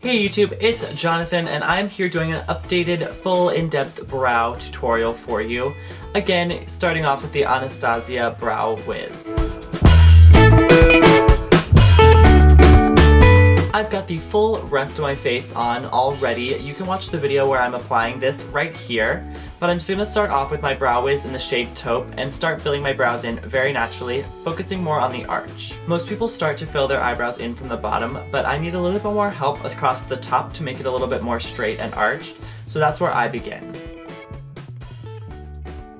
Hey YouTube, it's Jonathan and I'm here doing an updated full in-depth brow tutorial for you. Again, starting off with the Anastasia Brow Wiz. I've got the full rest of my face on already. You can watch the video where I'm applying this right here, but I'm just going to start off with my Brow Wiz in the shade Taupe and start filling my brows in very naturally, focusing more on the arch. Most people start to fill their eyebrows in from the bottom, but I need a little bit more help across the top to make it a little bit more straight and arched, so that's where I begin.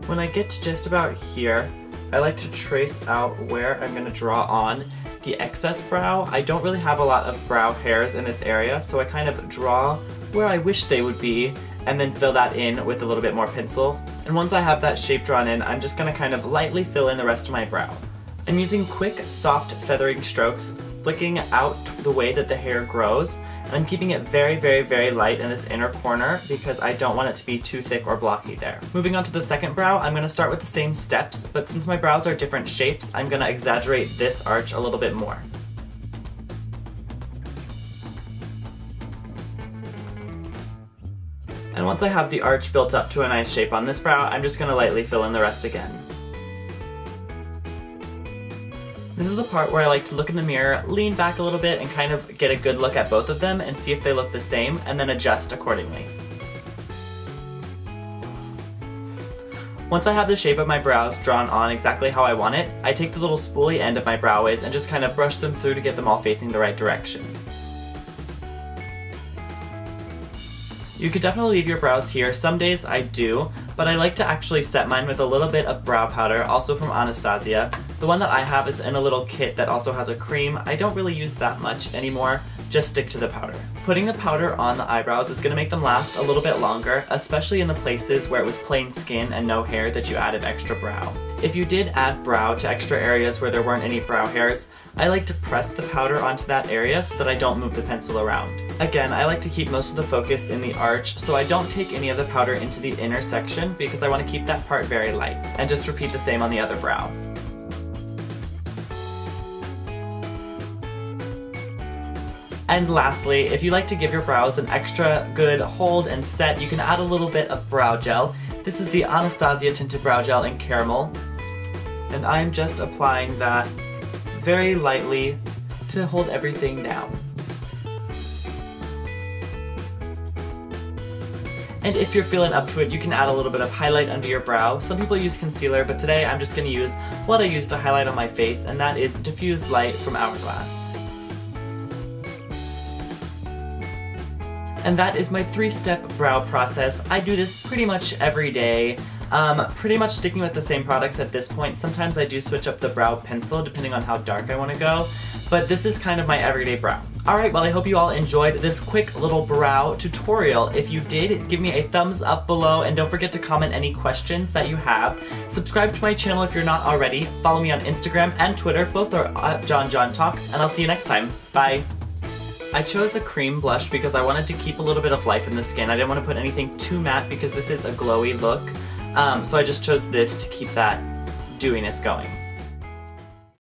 When I get to just about here, I like to trace out where I'm going to draw on the excess brow. I don't really have a lot of brow hairs in this area, so I kind of draw where I wish they would be and then fill that in with a little bit more pencil. And once I have that shape drawn in, I'm just going to kind of lightly fill in the rest of my brow. I'm using quick, soft feathering strokes, flicking out the way that the hair grows, and I'm keeping it very, very, very light in this inner corner because I don't want it to be too thick or blocky there. Moving on to the second brow, I'm going to start with the same steps, but since my brows are different shapes, I'm going to exaggerate this arch a little bit more. And once I have the arch built up to a nice shape on this brow, I'm just going to lightly fill in the rest again. This is the part where I like to look in the mirror, lean back a little bit, and kind of get a good look at both of them and see if they look the same, and then adjust accordingly. Once I have the shape of my brows drawn on exactly how I want it, I take the little spoolie end of my Brow Wiz and just kind of brush them through to get them all facing the right direction. You could definitely leave your brows here. Some days I do, but I like to actually set mine with a little bit of brow powder, also from Anastasia. The one that I have is in a little kit that also has a cream. I don't really use that much anymore, just stick to the powder. Putting the powder on the eyebrows is going to make them last a little bit longer, especially in the places where it was plain skin and no hair that you added extra brow. If you did add brow to extra areas where there weren't any brow hairs, I like to press the powder onto that area so that I don't move the pencil around. Again, I like to keep most of the focus in the arch, so I don't take any of the powder into the inner section because I want to keep that part very light. And just repeat the same on the other brow. And lastly, if you like to give your brows an extra good hold and set, you can add a little bit of brow gel. This is the Anastasia Tinted Brow Gel in Caramel, and I'm just applying that very lightly to hold everything down. And if you're feeling up to it, you can add a little bit of highlight under your brow. Some people use concealer, but today I'm just going to use what I use to highlight on my face, and that is Diffused Light from Hourglass. And that is my 3-step brow process. I do this pretty much every day. Pretty much sticking with the same products at this point. Sometimes I do switch up the brow pencil depending on how dark I want to go, but this is kind of my everyday brow. Alright, well I hope you all enjoyed this quick little brow tutorial. If you did, give me a thumbs up below and don't forget to comment any questions that you have. Subscribe to my channel if you're not already. Follow me on Instagram and Twitter, both are at JonJonTalks, and I'll see you next time. Bye! I chose a cream blush because I wanted to keep a little bit of life in the skin. I didn't want to put anything too matte because this is a glowy look. So I just chose this to keep that dewiness going.